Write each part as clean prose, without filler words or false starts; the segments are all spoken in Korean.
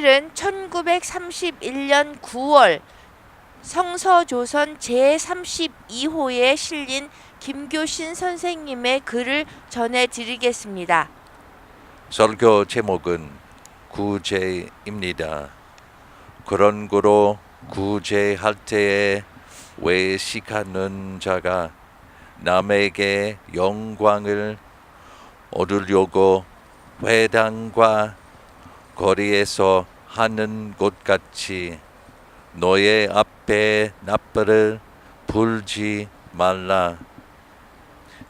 오늘은 1931년 9월 성서조선 제32호에 실린 김교신 선생님의 글을 전해드리겠습니다. 설교 제목은 구제입니다. 그런 구로 구제할 때에 외식하는 자가 남에게 영광을 얻으려고 회당과 거리에서 하는 것 같이 너의 앞에 나팔을 불지 말라.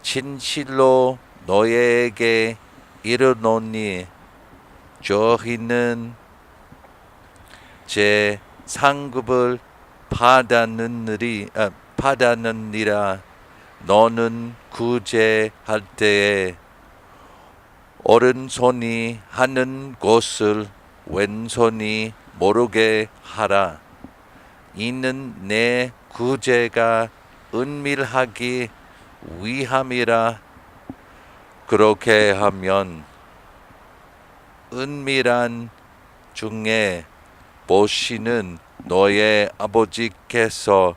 진실로 너에게 이르노니 저희는 제 상급을 받았느니라. 너는 구제할 때에 오른손이 하는 것을 왼손이 모르게 하라. 이는 내 구제가 은밀하기 위함이라. 그렇게 하면 은밀한 중에 보시는 너의 아버지께서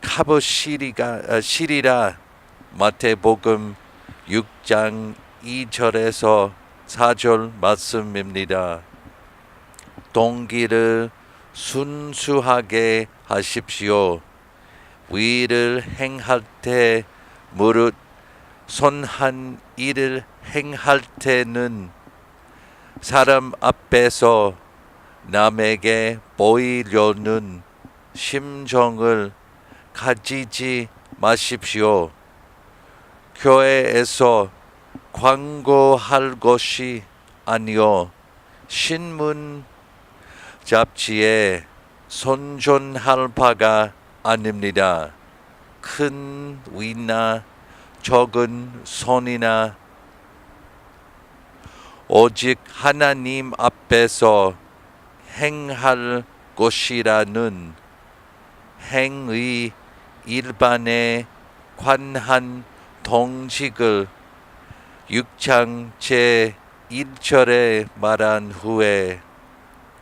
갚으시리라. 마태복음 6장 2절에서 4절 말씀입니다. 동기를 순수하게 하십시오. 위를 행할 때 무릇 선한 일을 행할 때는 사람 앞에서 남에게 보이려는 심정을 가지지 마십시오. 교회에서 광고할 것이 아니요 신문 잡지에 선전할 바가 아닙니다. 큰 위나 적은 손이나 오직 하나님 앞에서 행할 것이라는 행의 일반에 관한 동직을 6장 제1절에 말한 후에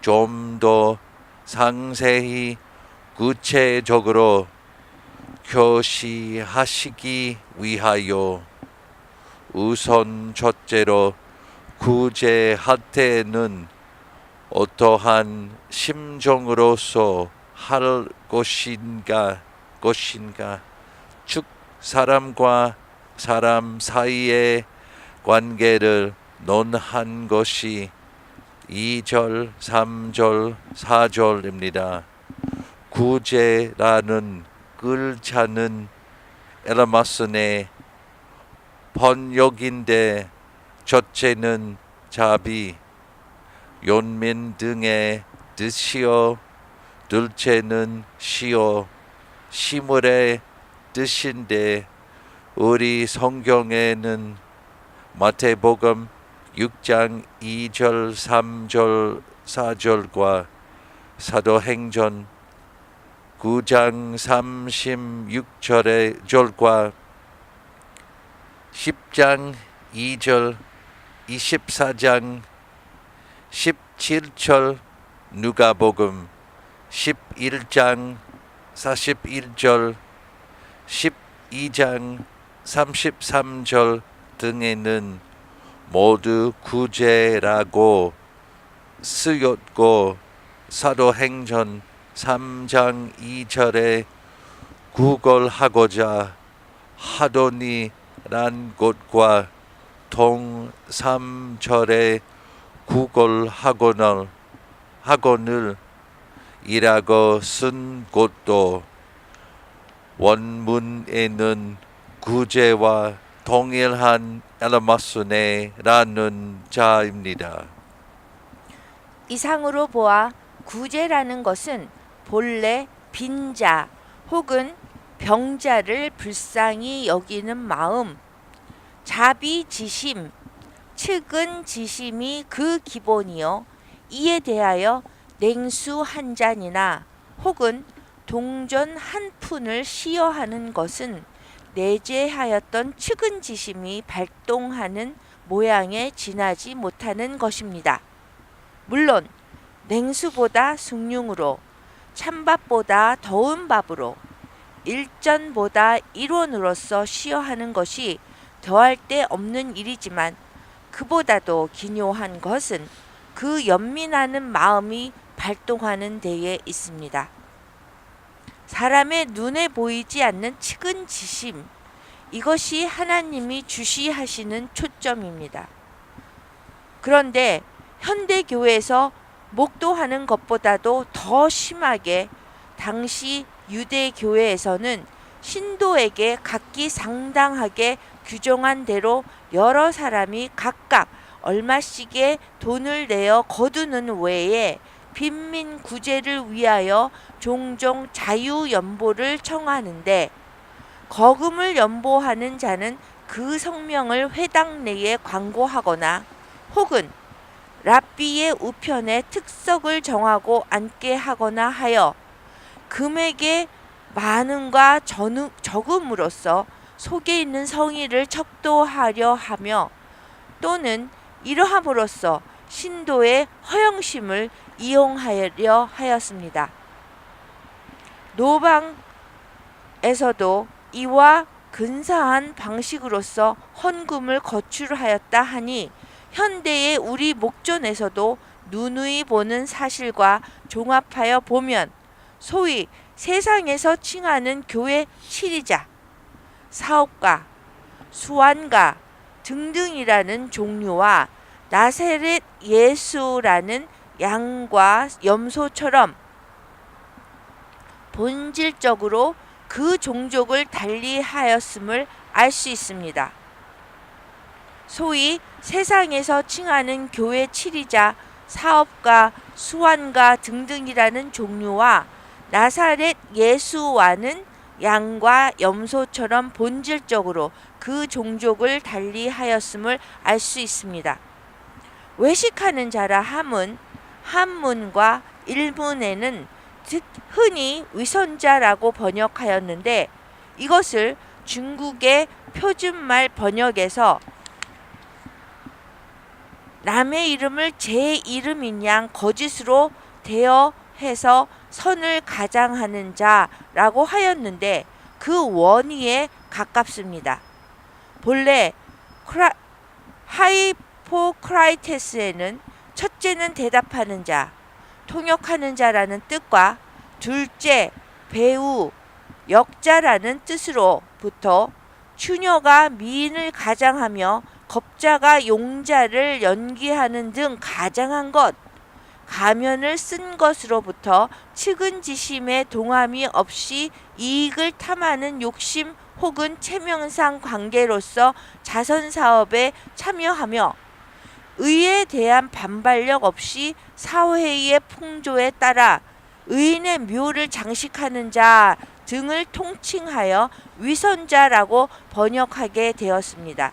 좀 더 상세히 구체적으로 교시하시기 위하여 우선 첫째로 구제할 때는 어떠한 심정으로서 할 것인가 즉 사람과 사람 사이의 관계를 논한 것이 2절, 3절, 4절입니다. 구제라는 글자는 엘라마슨의 번역인데 첫째는 자비, 연민 등의 뜻이요 둘째는 시요 시물의 뜻인데 우리 성경에는 마태복음 6장 2절 3절 4절과 사도행전 9장 36절과 10장 2절 24장 17절 누가복음 11장 41절 12장 33절 등에는 모두 구제라고 쓰였고 사도행전 3장 2절에 구걸하고자 하더니란 것과 동 3절에 구걸하거늘 이라고 쓴 것도 원문에는 구제와 동일한 엘라마스네라는 자입니다. 이상으로 보아 구제라는 것은 본래 빈자 혹은 병자를 불쌍히 여기는 마음, 자비지심, 측은지심이 그 기본이요 이에 대하여 냉수 한 잔이나 혹은 동전 한 푼을 시여하는 것은 내재하였던 측은지심이 발동하는 모양에 지나지 못하는 것입니다. 물론 냉수보다 숭늉으로, 찬밥보다 더운 밥으로, 일전보다 일원으로서 시어하는 것이 더할 데 없는 일이지만, 그보다도 기묘한 것은 그 연민하는 마음이 발동하는 데에 있습니다. 사람의 눈에 보이지 않는 측은지심, 이것이 하나님이 주시하시는 초점입니다. 그런데 현대교회에서 목도하는 것보다도 더 심하게 당시 유대교회에서는 신도에게 각기 상당하게 규정한 대로 여러 사람이 각각 얼마씩의 돈을 내어 거두는 외에 빈민 구제를 위하여 종종 자유연보를 청하는데, 거금을 연보하는 자는 그 성명을 회당 내에 광고하거나 혹은 랍비의 우편에 특석을 정하고 앉게 하거나 하여 금액의 많음과 적음으로써 속에 있는 성의를 척도하려 하며, 또는 이러함으로써 신도의 허영심을 이용하려 하였습니다. 노방에서도 이와 근사한 방식으로서 헌금을 거출하였다 하니, 현대의 우리 목전에서도 누누이 보는 사실과 종합하여 보면 소위 세상에서 칭하는 교회 치리자, 사업가, 수완가 등등이라는 종류와 나사렛 예수라는 양과 염소처럼 본질적으로 그 종족을 달리하였음을 알 수 있습니다. 소위 세상에서 칭하는 교회 치리자, 사업가, 수완가 등등이라는 종류와 나사렛 예수와는 양과 염소처럼 본질적으로 그 종족을 달리하였음을 알 수 있습니다. 외식하는 자라 함은 한문과 일문에는 흔히 위선자라고 번역하였는데, 이것을 중국의 표준말 번역에서 남의 이름을 제 이름인 양 거짓으로 대여해서 선을 가장하는 자라고 하였는데, 그 원의에 가깝습니다. 본래 하이포크라이테스에는 첫째는 대답하는 자, 통역하는 자라는 뜻과 둘째, 배우, 역자라는 뜻으로부터 추녀가 미인을 가장하며 겁자가 용자를 연기하는 등 가장한 것, 가면을 쓴 것으로부터 측은지심에 동함이 없이 이익을 탐하는 욕심 혹은 체면상 관계로서 자선사업에 참여하며 의에 대한 반발력 없이 사회의 풍조에 따라 의인의 묘를 장식하는 자 등을 통칭하여 위선자라고 번역하게 되었습니다.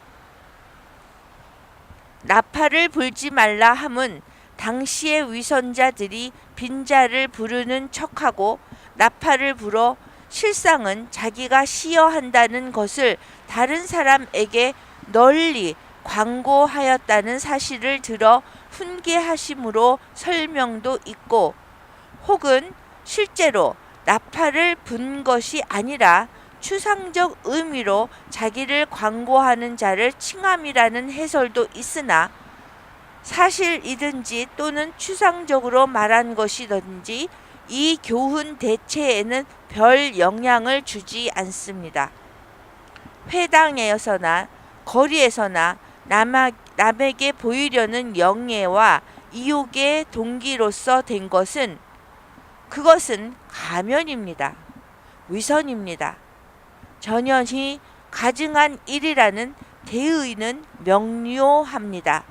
나팔을 불지 말라 함은 당시의 위선자들이 빈자를 부르는 척하고 나팔을 불어 실상은 자기가 시여한다는 것을 다른 사람에게 널리 광고하였다는 사실을 들어 훈계하심으로 설명도 있고, 혹은 실제로 나팔을 분 것이 아니라 추상적 의미로 자기를 광고하는 자를 칭함이라는 해설도 있으나, 사실이든지 또는 추상적으로 말한 것이든지 이 교훈 대체에는 별 영향을 주지 않습니다. 회당에서나 거리에서나 남에게 보이려는 영예와 이욕의 동기로서 된 것은, 그것은 가면입니다. 위선입니다. 전연히 가증한 일이라는 대의는 명료합니다.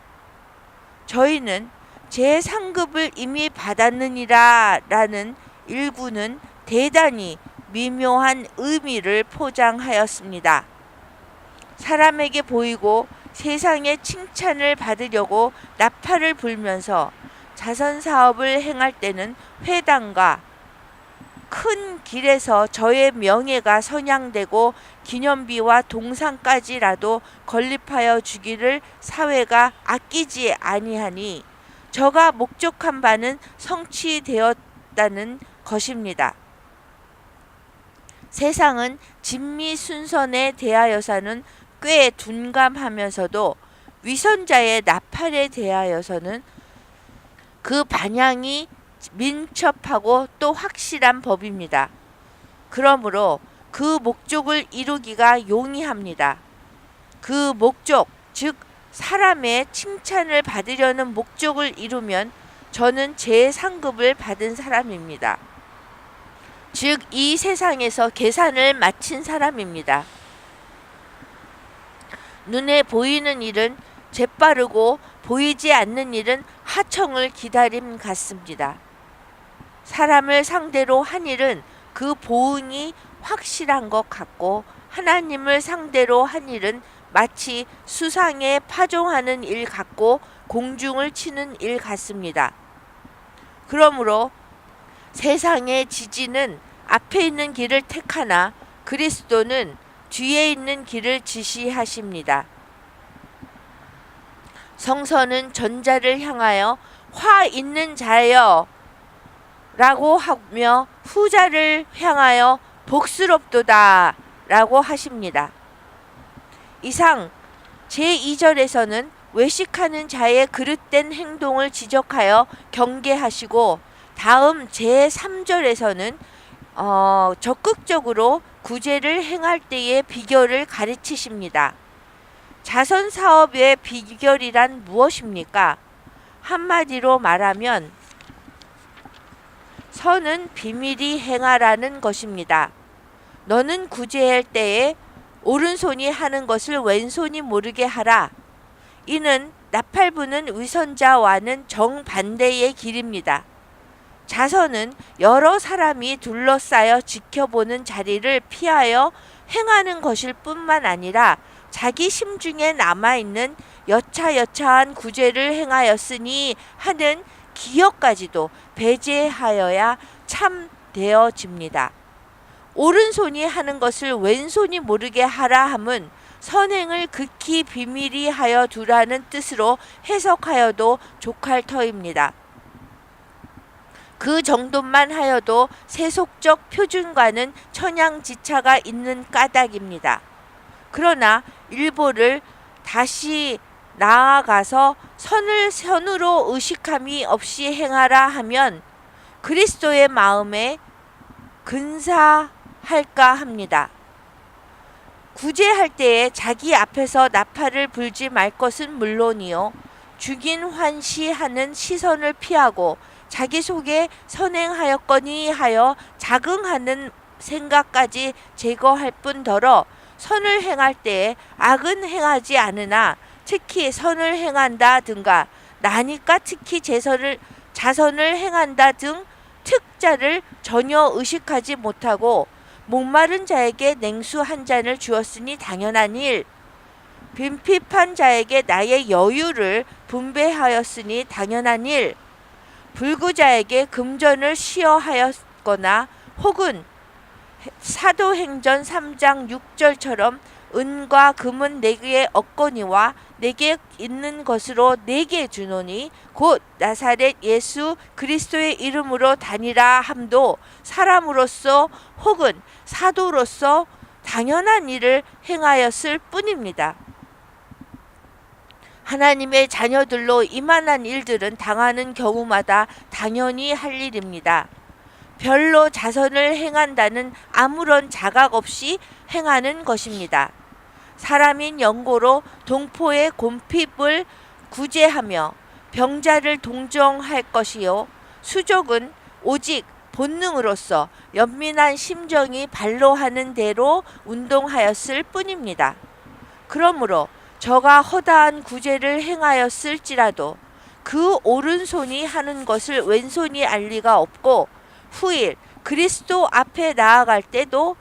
저희는 제3급을 이미 받았느니라 라는 일구는 대단히 미묘한 의미를 포장하였습니다. 사람에게 보이고 세상의 칭찬을 받으려고 나팔을 불면서 자선사업을 행할 때는 회당과 큰 길에서 저의 명예가 선양되고 기념비와 동상까지라도 건립하여 주기를 사회가 아끼지 아니하니, 저가 목적한 바는 성취되었다는 것입니다. 세상은 진미 순선에 대하여서는 꽤 둔감하면서도 위선자의 나팔에 대하여서는 그 반향이 민첩하고 또 확실한 법입니다. 그러므로 그 목적을 이루기가 용이합니다. 그 목적, 즉 사람의 칭찬을 받으려는 목적을 이루면 저는 제 상급을 받은 사람입니다. 즉 이 세상에서 계산을 마친 사람입니다. 눈에 보이는 일은 재빠르고 보이지 않는 일은 하청을 기다림 같습니다. 사람을 상대로 한 일은 그 보응이 확실한 것 같고 하나님을 상대로 한 일은 마치 수상에 파종하는 일 같고 공중을 치는 일 같습니다. 그러므로 세상의 지지는 앞에 있는 길을 택하나 그리스도는 뒤에 있는 길을 지시하십니다. 성서는 전자를 향하여 화 있는 자여 라고 하며 후자를 향하여 복스럽도다 라고 하십니다. 이상 제2절에서는 외식하는 자의 그릇된 행동을 지적하여 경계하시고 다음 제3절에서는 적극적으로 구제를 행할 때의 비결을 가르치십니다. 자선 사업의 비결이란 무엇입니까? 한마디로 말하면 선은 비밀히 행하라는 것입니다. 너는 구제할 때에 오른손이 하는 것을 왼손이 모르게 하라. 이는 나팔 부는 위선자와는 정반대의 길입니다. 자선은 여러 사람이 둘러싸여 지켜보는 자리를 피하여 행하는 것일 뿐만 아니라 자기 심중에 남아있는 여차여차한 구제를 행하였으니 하는 기억까지도 배제하여야 참 되어집니다. 오른손이 하는 것을 왼손이 모르게 하라 함은 선행을 극히 비밀히 하여 두라는 뜻으로 해석하여도 족할 터입니다. 그 정도만 하여도 세속적 표준과는 천양지차가 있는 까닭입니다. 그러나 일보를 다시 나아가서 선을 선으로 의식함이 없이 행하라 하면 그리스도의 마음에 근사할까 합니다. 구제할 때에 자기 앞에서 나팔을 불지 말 것은 물론이요 죽인 환시하는 시선을 피하고 자기 속에 선행하였거니 하여 자긍하는 생각까지 제거할 뿐더러 선을 행할 때에 악은 행하지 않으나 특히 선을 행한다든가 나니까 특히 자선을 행한다 등 특자를 전혀 의식하지 못하고 목마른 자에게 냉수 한 잔을 주었으니 당연한 일, 빈핍한 자에게 나의 여유를 분배하였으니 당연한 일, 불구자에게 금전을 시어하였거나 혹은 사도행전 3장 6절처럼 은과 금은 내게 얻거니와 내게 있는 것으로 내게 주노니 곧 나사렛 예수 그리스도의 이름으로 다니라 함도 사람으로서 혹은 사도로서 당연한 일을 행하였을 뿐입니다. 하나님의 자녀들로 이만한 일들은 당하는 경우마다 당연히 할 일입니다. 별로 자선을 행한다는 아무런 자각 없이 행하는 것입니다. 사람인 연고로 동포의 곰핍을 구제하며 병자를 동정할 것이요 수족은 오직 본능으로서 연민한 심정이 발로하는 대로 운동하였을 뿐입니다. 그러므로 저가 허다한 구제를 행하였을지라도 그 오른손이 하는 것을 왼손이 알 리가 없고 후일 그리스도 앞에 나아갈 때도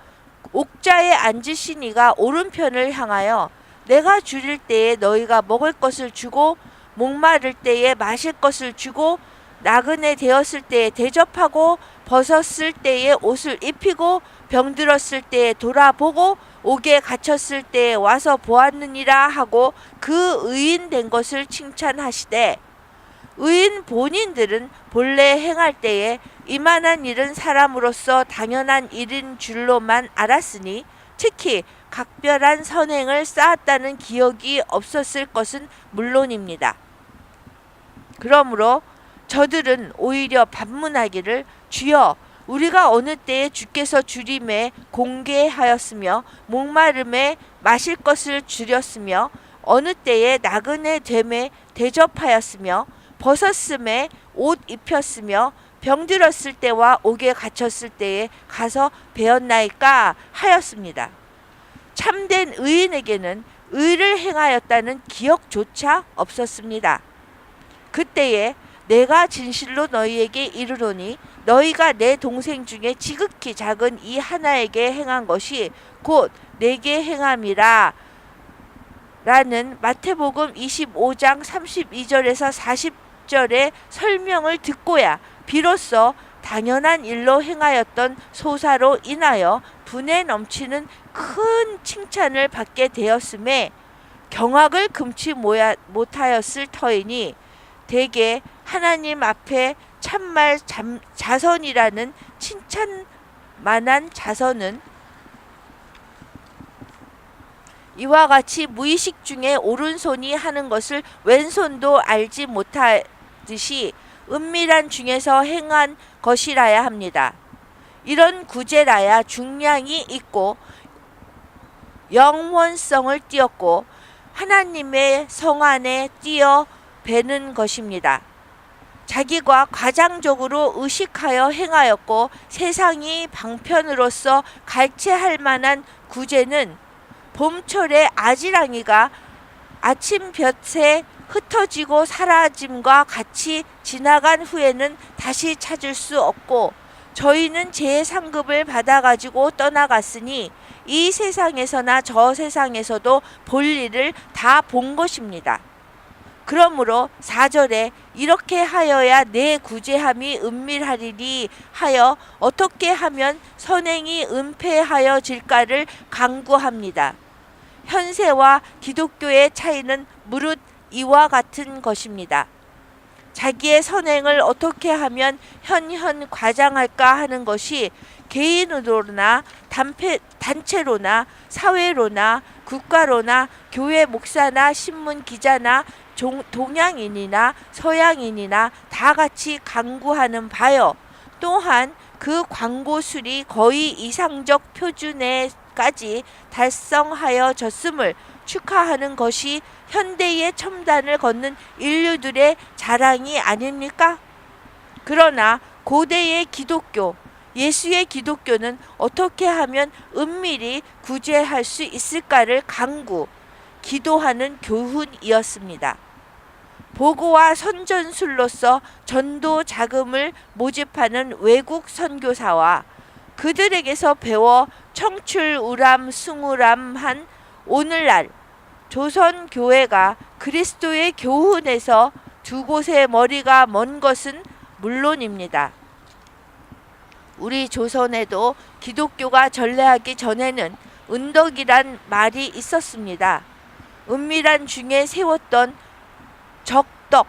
옥자에 앉으신 이가 오른편을 향하여 내가 줄일 때에 너희가 먹을 것을 주고 목마를 때에 마실 것을 주고 나그네 되었을 때에 대접하고 벗었을 때에 옷을 입히고 병들었을 때에 돌아보고 옥에 갇혔을 때에 와서 보았느니라 하고 그 의인된 것을 칭찬하시되 의인 본인들은 본래 행할 때에 이만한 일은 사람으로서 당연한 일인 줄로만 알았으니 특히 각별한 선행을 쌓았다는 기억이 없었을 것은 물론입니다. 그러므로 저들은 오히려 반문하기를 주여 우리가 어느 때에 주께서 주림에 공개하였으며 목마름에 마실 것을 주렸으며 어느 때에 나그네 됨에 대접하였으며 벗었음에 옷 입혔으며 병들었을 때와 옥에 갇혔을 때에 가서 배웠나이까 하였습니다. 참된 의인에게는 의를 행하였다는 기억조차 없었습니다. 그때에 내가 진실로 너희에게 이르노니 너희가 내 동생 중에 지극히 작은 이 하나에게 행한 것이 곧 내게 행함이라 라는 마태복음 25장 32절에서 40절의 설명을 듣고야 비로소 당연한 일로 행하였던 소사로 인하여 분에 넘치는 큰 칭찬을 받게 되었음에 경악을 금치 못하였을 터이니 대개 하나님 앞에 참말 자선이라는 칭찬만한 자선은 이와 같이 무의식 중에 오른손이 하는 것을 왼손도 알지 못하듯이 은밀한 중에서 행한 것이라야 합니다. 이런 구제라야 중량이 있고 영원성을 띄었고 하나님의 성 안에 띄어 배는 것입니다. 자기가 과장적으로 의식하여 행하였고 세상이 방편으로서 갈채할 만한 구제는 봄철의 아지랑이가 아침볕에 흩어지고 사라짐과 같이 지나간 후에는 다시 찾을 수 없고 저희는 제 상급을 받아가지고 떠나갔으니 이 세상에서나 저 세상에서도 볼 일을 다 본 것입니다. 그러므로 4절에 이렇게 하여야 내 구제함이 은밀하리니 하여 어떻게 하면 선행이 은폐하여질까를 강구합니다. 현세와 기독교의 차이는 무릇 이와 같은 것입니다. 자기의 선행을 어떻게 하면 현현 과장할까 하는 것이 개인으로나 단체로나 사회로나 국가로나 교회 목사나 신문 기자나 동양인이나 서양인이나 다 같이 강구하는 바요. 또한 그 광고술이 거의 이상적 표준에까지 달성하여졌음을 축하하는 것이 현대의 첨단을 걷는 인류들의 자랑이 아닙니까? 그러나 고대의 기독교, 예수의 기독교는 어떻게 하면 은밀히 구제할 수 있을까를 기도하는 교훈이었습니다. 보고와 선전술로서 전도 자금을 모집하는 외국 선교사와 그들에게서 배워 청출우람승우람한 오늘날 조선 교회가 그리스도의 교훈에서 두 곳의 머리가 먼 것은 물론입니다. 우리 조선에도 기독교가 전래하기 전에는 은덕이란 말이 있었습니다. 은밀한 중에 세웠던 적덕,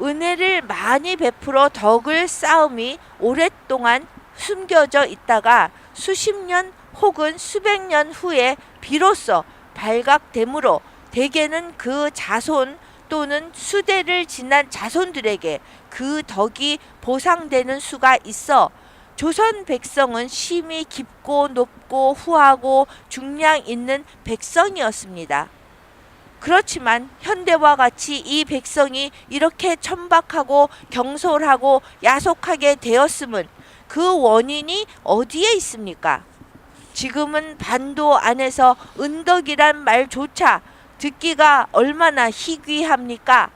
은혜를 많이 베풀어 덕을 쌓음이 오랫동안 숨겨져 있다가 수십 년 혹은 수백 년 후에 비로소 발각되므로 대개는 그 자손 또는 수대를 지난 자손들에게 그 덕이 보상되는 수가 있어 조선 백성은 심히 깊고 높고 후하고 중량 있는 백성이었습니다. 그렇지만 현대와 같이 이 백성이 이렇게 천박하고 경솔하고 야속하게 되었음은 그 원인이 어디에 있습니까? 지금은 반도 안에서 은덕이란 말조차 듣기가 얼마나 희귀합니까?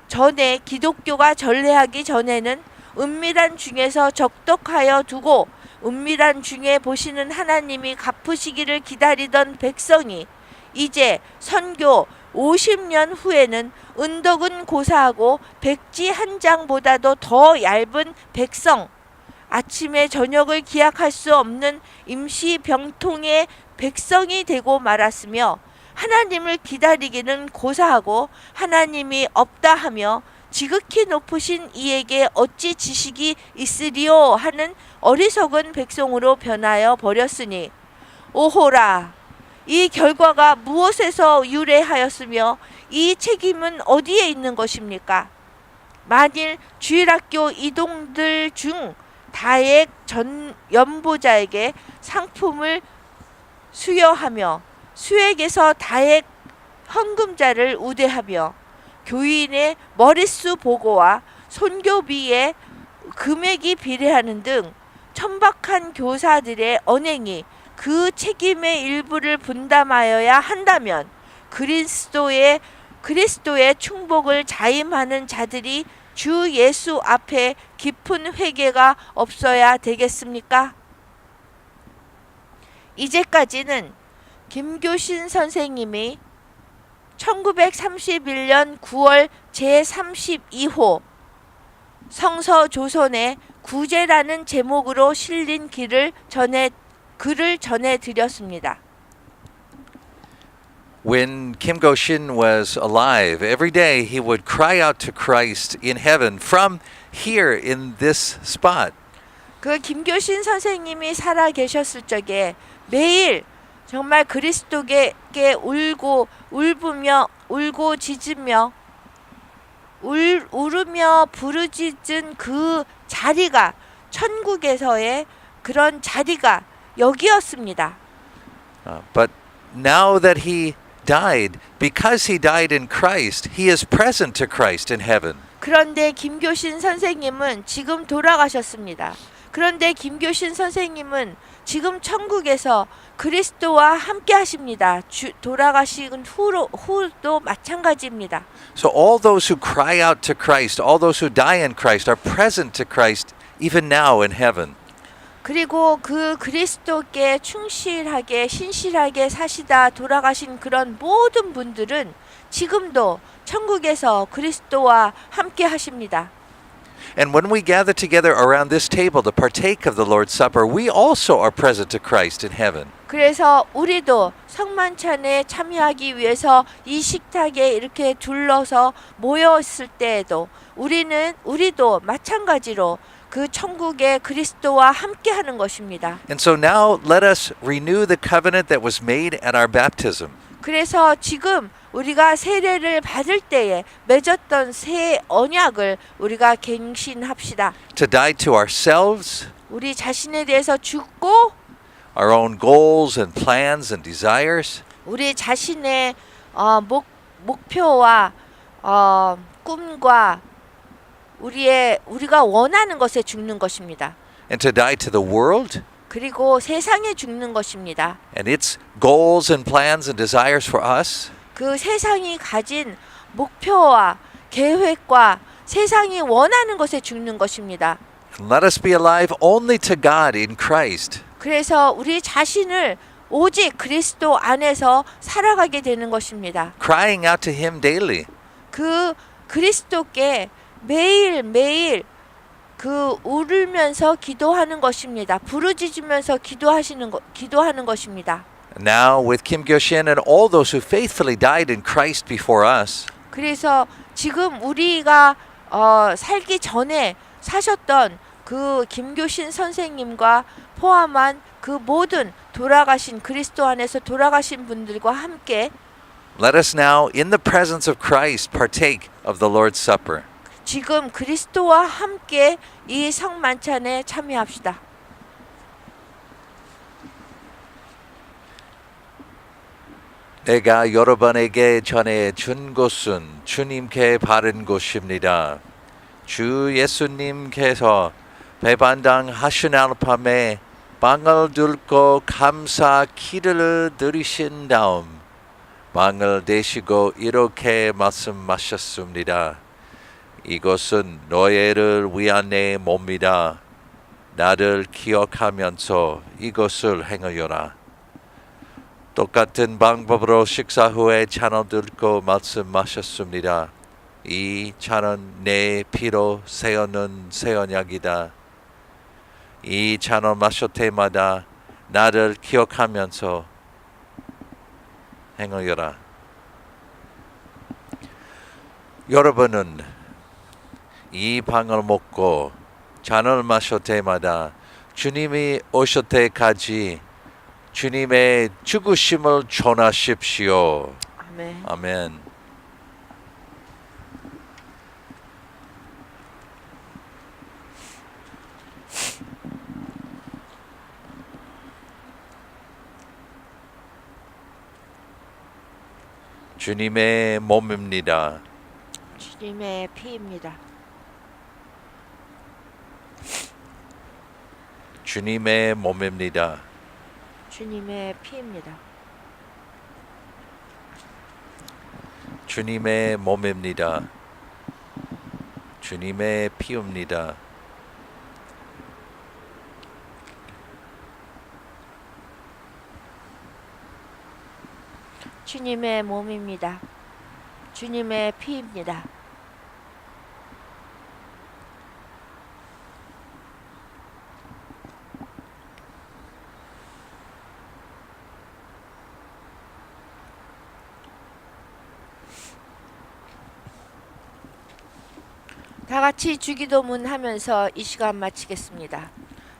전에 기독교가 전래하기 전에는 은밀한 중에서 적덕하여 두고 은밀한 중에 보시는 하나님이 갚으시기를 기다리던 백성이 이제 선교 50년 후에는 은덕은 고사하고 백지 한 장보다도 더 얇은 백성, 아침에 저녁을 기약할 수 없는 임시 병통의 백성이 되고 말았으며 하나님을 기다리기는 고사하고 하나님이 없다 하며 지극히 높으신 이에게 어찌 지식이 있으리요 하는 어리석은 백성으로 변하여 버렸으니 오호라 이 결과가 무엇에서 유래하였으며 이 책임은 어디에 있는 것입니까? 만일 주일학교 이동들 중 다액 전 연보자에게 상품을 수여하며 수액에서 다액 헌금자를 우대하며 교인의 머릿수 보고와 손교비의 금액이 비례하는 등 천박한 교사들의 언행이 그 책임의 일부를 분담하여야 한다면 그리스도의 충복을 자임하는 자들이 주 예수 앞에 깊은 회개가 없어야 되겠습니까? 이제까지는 김교신 선생님이 1931년 9월 제32호 성서조선의 구제라는 제목으로 실린 글을 전해드렸습니다. When Kim Go-shin was alive, every day he would cry out to Christ in heaven from here in this spot. 그 김교신 선생님이 살아 계셨을 적에 매일 정말 그리스도께 울고 짖으며 울으며 부르짖은 그 자리가 천국에서의 그런 자리가 여기였습니다. But now that he died, because he died in Christ, he is present to Christ in heaven. 그런데 김교신 선생님은 지금 돌아가셨습니다. 그런데 김교신 선생님은 지금 천국에서 그리스도와 함께 하십니다. 돌아가신 후도 마찬가지입니다. So all those who cry out to Christ, all those who die in Christ are present to Christ even now in heaven. 그리고 그 그리스도께 충실하게 신실하게 사시다 돌아가신 그런 모든 분들은 지금도 천국에서 그리스도와 함께 하십니다. And when we gather together around this table to partake of the Lord's Supper, we also are present to Christ in heaven. 그래서 우리도 성만찬에 참여하기 위해서 이 식탁에 이렇게 둘러서 모여 있을 때에도 우리도 마찬가지로 그 천국의 그리스도와 함께 하는 것입니다. And so now let us renew the covenant that was made at our baptism. 그래서 지금 우리가 세례를 받을 때에 맺었던 새 언약을 우리가 갱신합시다. To die to ourselves, 우리 자신에 대해서 죽고 our own goals and plans and desires, 우리 자신의 목표와 꿈과 우리가 원하는 것에 죽는 것입니다. and to die to the world 그리고 세상에 죽는 것입니다. and its goals and plans and desires for us. 그 세상이 가진 목표와 계획과 세상이 원하는 것에 죽는 것입니다. And let us be alive only to God in Christ. 그래서 우리 자신을 오직 그리스도 안에서 살아가게 되는 것입니다. Crying out to Him daily. 그 그리스도께 매일매일 그 울면서 기도하는 것입니다. 부르짖으면서 기도하는 것입니다. Now with Kim Gyo-shin and all those who faithfully died in Christ before us, 그래서 지금 우리가 살기 전에 사셨던 그 김교신 선생님과 포함한 그 모든 돌아가신 그리스도 안에서 돌아가신 분들과 함께 let us now in the presence of Christ partake of the Lord's Supper. 지금 그리스도와 함께 이 성만찬에 참여합시다. 내가 여러분에게 전해 준 것은 주님께 바른 것입니다. 주 예수님께서 배반당 하신 밤에 빵을 들고 감사 기도를 드리신 다음 빵을 대시고 이렇게 말씀하셨습니다. 이것은 너희를 위한 내 몸이다. 나를 기억하면서 이것을 행하여라. 똑같은 방법으로 식사 후에 잔을 들고 말씀하셨습니다. 이 잔은 내 피로 세우는 새 언약이다. 이 잔을 마실 때마다 나를 기억하면서 행하여라. 여러분은 이 방을 먹고 잔을 마실 때마다 주님이 오실 때까지 주님의 죽으심을 전하십시오. 아멘. 아멘. 주님의 몸입니다. 주님의 피입니다. 주님의 몸입니다. 주님의 피입니다. 주님의 몸입니다. 주님의 피입니다. 주님의 몸입니다. 주님의 피입니다. 다 같이 주기도문 하면서 이 시간 마치겠습니다.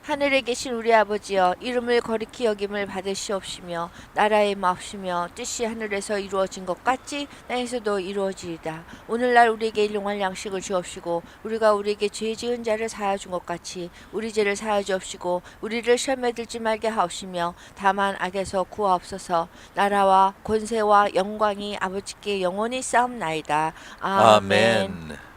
하늘에 계신 우리 아버지여, 이름을 거룩히 여김을 받으시옵시며 나라의 마옵시며 뜻이 하늘에서 이루어진 것 같이 땅에서도 이루어지이다. 오늘날 우리에게 일용할 양식을 주옵시고 우리가 우리에게 죄 지은 자를 사하여 준 것 같이 우리 죄를 사하여 주옵시고 우리를 시험에 들지 말게 하옵시며 다만 악에서 구하옵소서. 나라와 권세와 영광이 아버지께 영원히 쌓옵나이다. 아멘. 아멘.